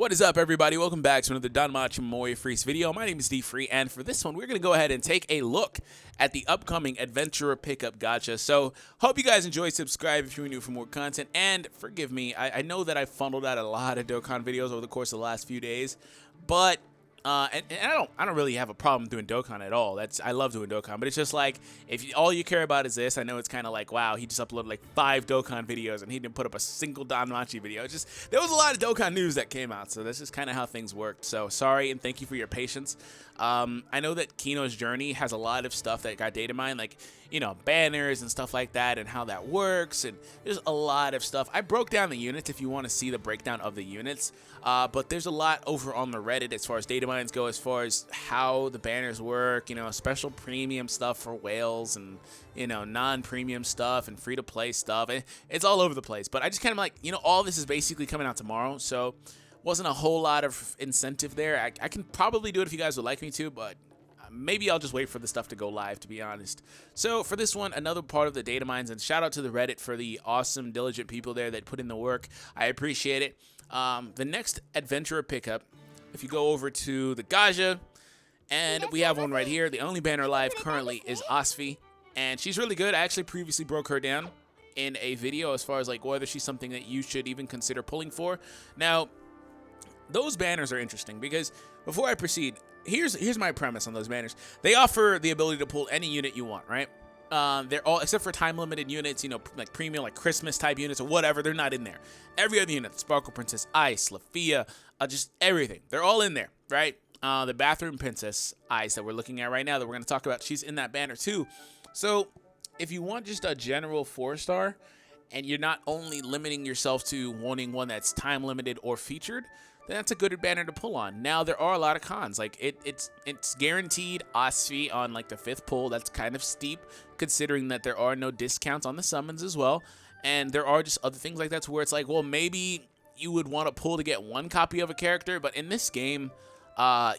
What is up, everybody? Welcome back to another DanMachi Memoria Freese video. My name is D-Free, and for this one, we're going to go ahead and take a look at the upcoming Adventurer Pickup Gacha. So, hope you guys enjoy. Subscribe if you're new for more content, and forgive me, I know that I funneled out a lot of Dokkan videos over the course of the last few days, but and I don't really have a problem doing Dokkan at all. I love doing Dokkan, but it's just like if all you care about is this, I know it's kind of like, wow, he just uploaded like 5 Dokkan videos and he didn't put up a single DanMachi video. It's just there was a lot of Dokkan news that came out, so that's just kind of how things worked. So sorry and thank you for your patience. I know that Kino's Journey has a lot of stuff that got data mined, like banners and stuff like that, and how that works, and there's a lot of stuff. I broke down the units if you want to see the breakdown of the units, but there's a lot over on the Reddit as far as data mines go, as far as how the banners work, special premium stuff for whales, and non-premium stuff and free-to-play stuff. It's all over the place, but I just kind of like, all this is basically coming out tomorrow, so wasn't a whole lot of incentive there. I can probably do it if you guys would like me to, but maybe I'll just wait for the stuff to go live, to be honest. So for this one, another part of the data mines, and shout out to the Reddit for the awesome, diligent people there that put in the work. I appreciate it. The next Adventurer pickup, if you go over to the Gacha, and we have one right here. The only banner live currently is Asfi, and she's really good. I actually previously broke her down in a video as far as like whether she's something that you should even consider pulling for. Now, those banners are interesting because before I proceed, here's my premise on those banners. They offer the ability to pull any unit you want, right? They're all, except for time-limited units, like premium, like Christmas-type units or whatever, they're not in there. Every other unit, Sparkle Princess, Ice, Lafia, just everything. They're all in there, right? The Bathroom Princess, Ice, that we're looking at right now, that we're going to talk about, she's in that banner too. So, if you want just a general 4-star, and you're not only limiting yourself to wanting one that's time-limited or featured, then that's a good banner to pull on. Now, there are a lot of cons. Like, it's guaranteed Asfi on, like, the 5th pull. That's kind of steep, considering that there are no discounts on the summons as well. And there are just other things like that to where it's like, well, maybe you would want to pull to get 1 copy of a character, but in this game,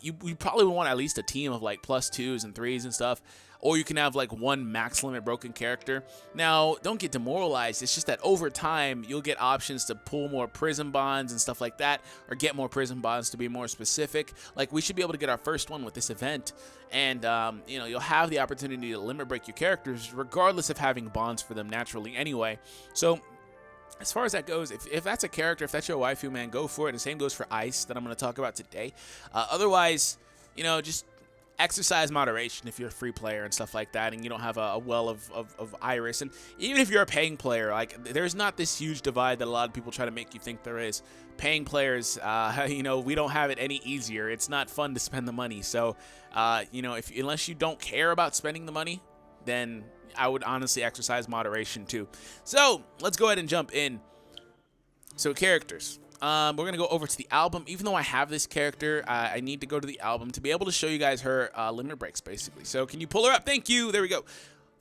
you probably would want at least a team of, like, +2s and 3s and stuff. Or you can have like 1 max limit broken character. Now, don't get demoralized. It's just that over time, you'll get options to pull more prison bonds and stuff like that, or get more prison bonds to be more specific. Like, we should be able to get our first one with this event, and you'll have the opportunity to limit break your characters regardless of having bonds for them naturally anyway. So, as far as that goes, if that's a character, if that's your waifu, man, go for it. And the same goes for Ice that I'm going to talk about today. Otherwise, just exercise moderation if you're a free player and stuff like that, and you don't have a well of Iris. And even if you're a paying player, like, there's not this huge divide that a lot of people try to make you think there is. Paying players, we don't have it any easier. It's not fun to spend the money. So, unless you don't care about spending the money, then I would honestly exercise moderation too. So, let's go ahead and jump in. So, characters. We're going to go over to the album. Even though I have this character, I need to go to the album to be able to show you guys her limit breaks, basically. So can you pull her up? Thank you. There we go.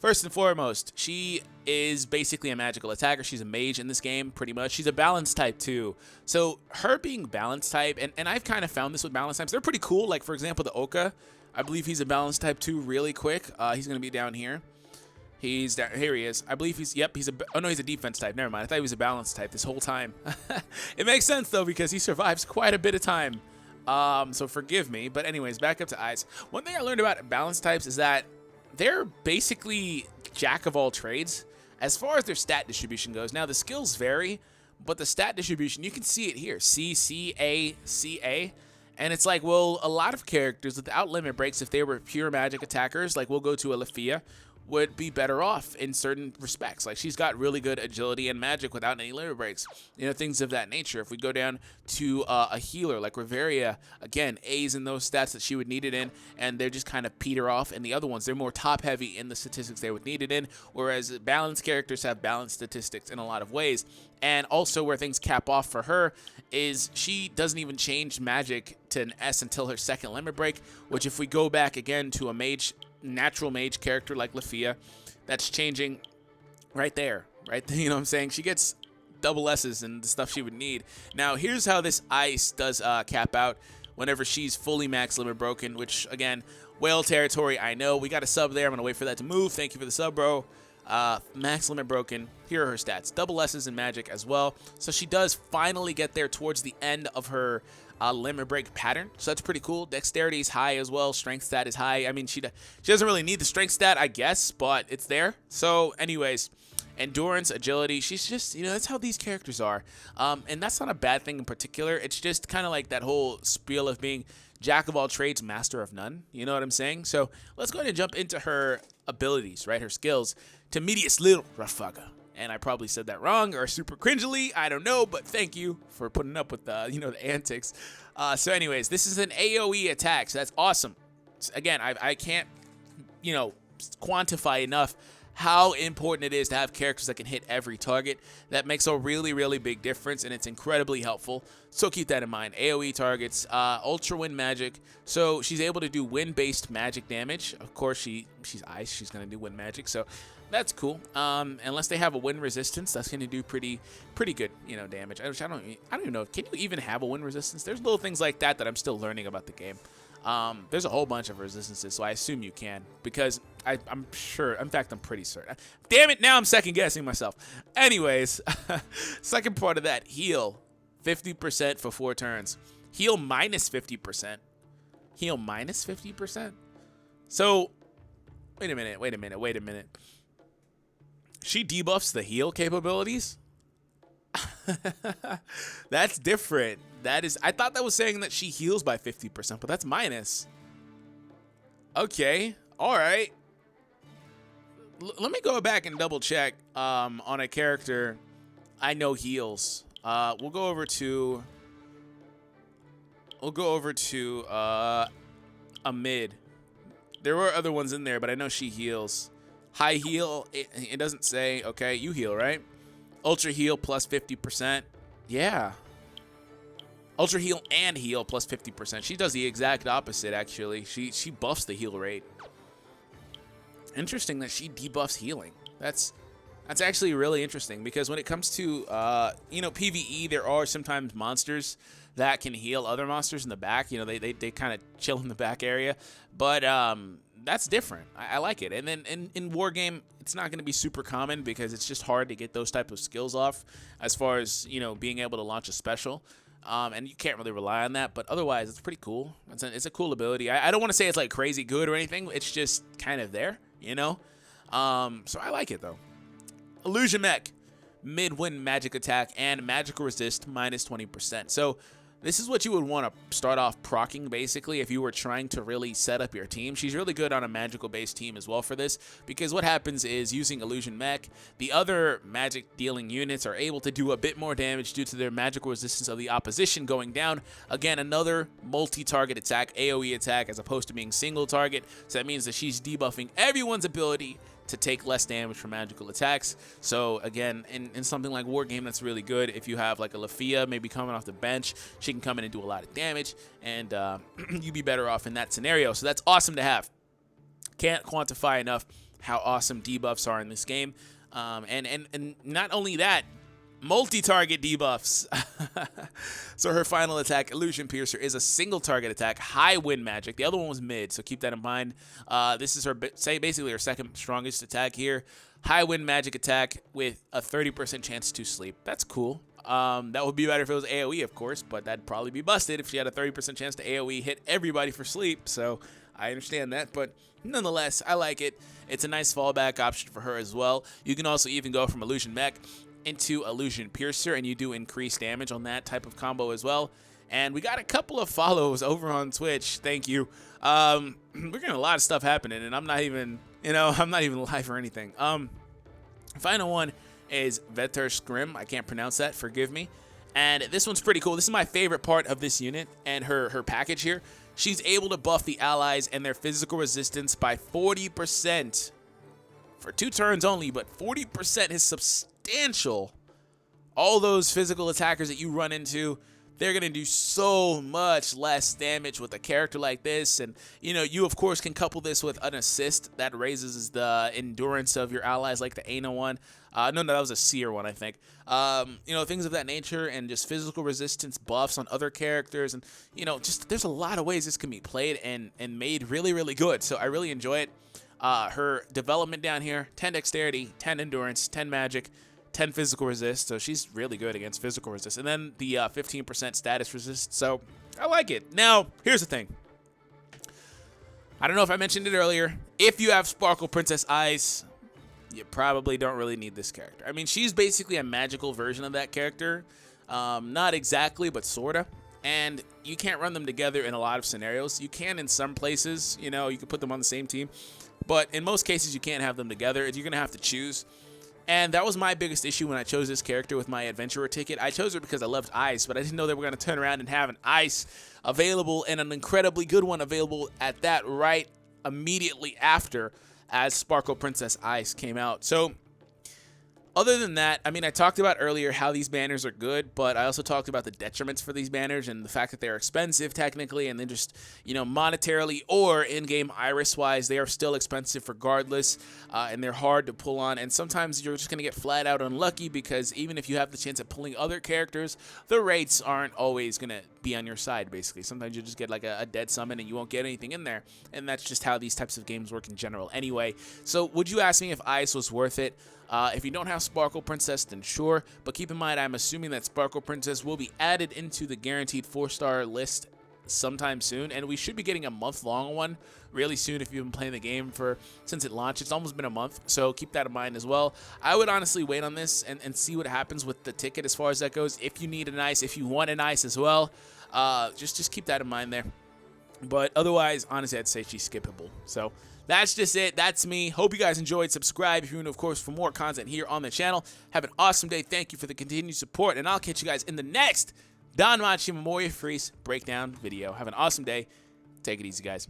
First and foremost, she is basically a magical attacker. She's a mage in this game, pretty much. She's a balance type, too. So her being balance type, and I've kind of found this with balance types, they're pretty cool. Like, for example, the Oka, I believe he's a balance type, too, really quick. He's going to be down here. He's down here. He is. I believe he's oh no, he's a defense type. Never mind. I thought he was a balance type this whole time. It makes sense though, because he survives quite a bit of time. So forgive me. But anyways, back up to Ice. One thing I learned about balance types is that they're basically jack of all trades as far as their stat distribution goes. Now the skills vary, but the stat distribution, you can see it here. C, C, A, C, A. And it's like, well, a lot of characters without limit breaks, if they were pure magic attackers, like we'll go to a Lafia, would be better off in certain respects. Like, she's got really good agility and magic without any limit breaks, things of that nature. If we go down to a healer like Riveria, again, A's in those stats that she would need it in, and they're just kind of peter off. And the other ones, they're more top heavy in the statistics they would need it in, whereas balanced characters have balanced statistics in a lot of ways. And also where things cap off for her is she doesn't even change magic to an S until her 2nd limit break, which if we go back again to a natural mage character like Lafia, that's changing right there, right? You know what I'm saying? She gets double S's and the stuff she would need. Now, here's how this Ice does cap out whenever she's fully max limit broken, which, again, whale territory, I know. We got a sub there. I'm going to wait for that to move. Thank you for the sub, bro. Max limit broken. Here are her stats. Double S's in magic as well. So she does finally get there towards the end of her limit break pattern. So that's pretty cool. Dexterity is high as well. Strength stat is high. I mean, she doesn't really need the strength stat, I guess, but it's there. So anyways, endurance, agility, she's just, that's how these characters are. And that's not a bad thing in particular. It's just kind of like that whole spiel of being jack of all trades, master of none. You know what I'm saying? So let's go ahead and jump into her abilities, right? Her skills. Temidius Little Rafaga. And I probably said that wrong or super cringily. I don't know, but thank you for putting up with the, the antics. So anyways, this is an AoE attack, so that's awesome. So again, I can't, quantify enough how important it is to have characters that can hit every target. That makes a really, really big difference, and it's incredibly helpful. So keep that in mind. AoE targets, Ultra Wind Magic. So she's able to do wind-based magic damage. Of course, she's ice. She's going to do wind magic, so that's cool. Unless they have a wind resistance, that's going to do pretty good, damage. I don't even know. Can you even have a wind resistance? There's little things like that I'm still learning about the game. There's a whole bunch of resistances, so I assume you can, because I'm sure, in fact, I'm pretty certain. Damn it, now I'm second guessing myself. Anyways, second part of that, heal 50% for 4 turns. Heal minus 50%. Heal minus 50%? So, wait a minute. She debuffs the heal capabilities? That's different. I thought that was saying that she heals by 50%, but that's minus. Okay, all right. Let me go back and double check on a character I know heals. We'll go over to a mid. There were other ones in there, but I know she heals. High heal, it doesn't say. Okay, you heal, right? Ultra heal plus 50%. Yeah. Ultra heal and heal plus 50%. She does the exact opposite, actually. She buffs the heal rate. Interesting that she debuffs healing. That's actually really interesting, because when it comes to PvE, there are sometimes monsters that can heal other monsters in the back. They kind of chill in the back area, but that's different. I like it. And then in Wargame, it's not going to be super common, because it's just hard to get those type of skills off as far as, being able to launch a special. And you can't really rely on that, but otherwise, it's pretty cool. It's a cool ability. I don't want to say it's like crazy good or anything. It's just kind of there, So I like it, though. Illusion Mech, mid-wind magic attack and magical resist minus 20%. So this is what you would want to start off proccing, basically, if you were trying to really set up your team. She's really good on a magical-based team as well for this, because what happens is, using Illusion Mech, the other magic-dealing units are able to do a bit more damage due to their magical resistance of the opposition going down. Again, another multi-target attack, AoE attack, as opposed to being single-target. So that means that she's debuffing everyone's ability to take less damage from magical attacks. So again, in something like Wargame, that's really good. If you have like a Lafia maybe coming off the bench, she can come in and do a lot of damage, and you'd be better off in that scenario. So that's awesome to have. Can't quantify enough how awesome debuffs are in this game. And not only that, multi-target debuffs. So her final attack, Illusion Piercer, is a single target attack, high wind magic. The other one was mid, so keep that in mind. This is basically her second strongest attack here. High wind magic attack with a 30% chance to sleep. That's cool. That would be better if it was AoE, of course, but that'd probably be busted if she had a 30% chance to AoE hit everybody for sleep. So I understand that, but nonetheless, I like it. It's a nice fallback option for her as well. You can also even go from Illusion Mech into Illusion Piercer, and you do increased damage on that type of combo as well. And we got a couple of follows over on Twitch. Thank you. We're getting a lot of stuff happening, and I'm not even live or anything. Final one is Vetter Scrim. I can't pronounce that. Forgive me. And this one's pretty cool. This is my favorite part of this unit and her package here. She's able to buff the allies and their physical resistance by 40%. For 2 turns only, but 40% is substantial. All those physical attackers that you run into, they're going to do so much less damage with a character like this. And, you, of course, can couple this with an assist that raises the endurance of your allies, like the Ana one. No, that was a Seer one, I think. Things of that nature, and just physical resistance buffs on other characters. And, just there's a lot of ways this can be played and made really, really good. So I really enjoy it. Her development down here, 10 dexterity, 10 endurance, 10 magic, 10 physical resist, so she's really good against physical resist. And then the 15% status resist, so I like it. Now, here's the thing. I don't know if I mentioned it earlier. If you have Sparkle Princess AIS, you probably don't really need this character. I mean, she's basically a magical version of that character. Not exactly, but sorta. And you can't run them together in a lot of scenarios. You can in some places, you know, you can put them on the same team. But in most cases, you can't have them together. You're going to have to choose. And that was my biggest issue when I chose this character with my adventurer ticket. I chose her because I loved AIS, but I didn't know they were going to turn around and have an AIS available, and an incredibly good one available at that right immediately after as Sparkle Princess AIS came out. So other than that, I mean, I talked about earlier how these banners are good, but I also talked about the detriments for these banners and the fact that they're expensive technically, and then just, you know, monetarily or in-game iris-wise, they are still expensive regardless, and they're hard to pull on, and sometimes you're just going to get flat out unlucky because even if you have the chance of pulling other characters, the rates aren't always going to be on your side, basically. Sometimes you just get like a dead summon and you won't get anything in there, and that's just how these types of games work in general anyway. So would you ask me if AIS was worth it? If you don't have Sparkle Princess, then sure, but keep in mind I'm assuming that Sparkle Princess will be added into the guaranteed 4-star list sometime soon, and we should be getting a month-long one really soon if you've been playing the game since it launched. It's almost been a month, so keep that in mind as well. I would honestly wait on this and see what happens with the ticket as far as that goes. If you need an AIS, if you want an AIS as well, just keep that in mind there. But otherwise, honestly, I'd say she's skippable. So that's just it. That's me. Hope you guys enjoyed. Subscribe if you're new, of course, for more content here on the channel. Have an awesome day. Thank you for the continued support, and I'll catch you guys in the next DanMachi Memoria Freese breakdown video. Have an awesome day. Take it easy, guys.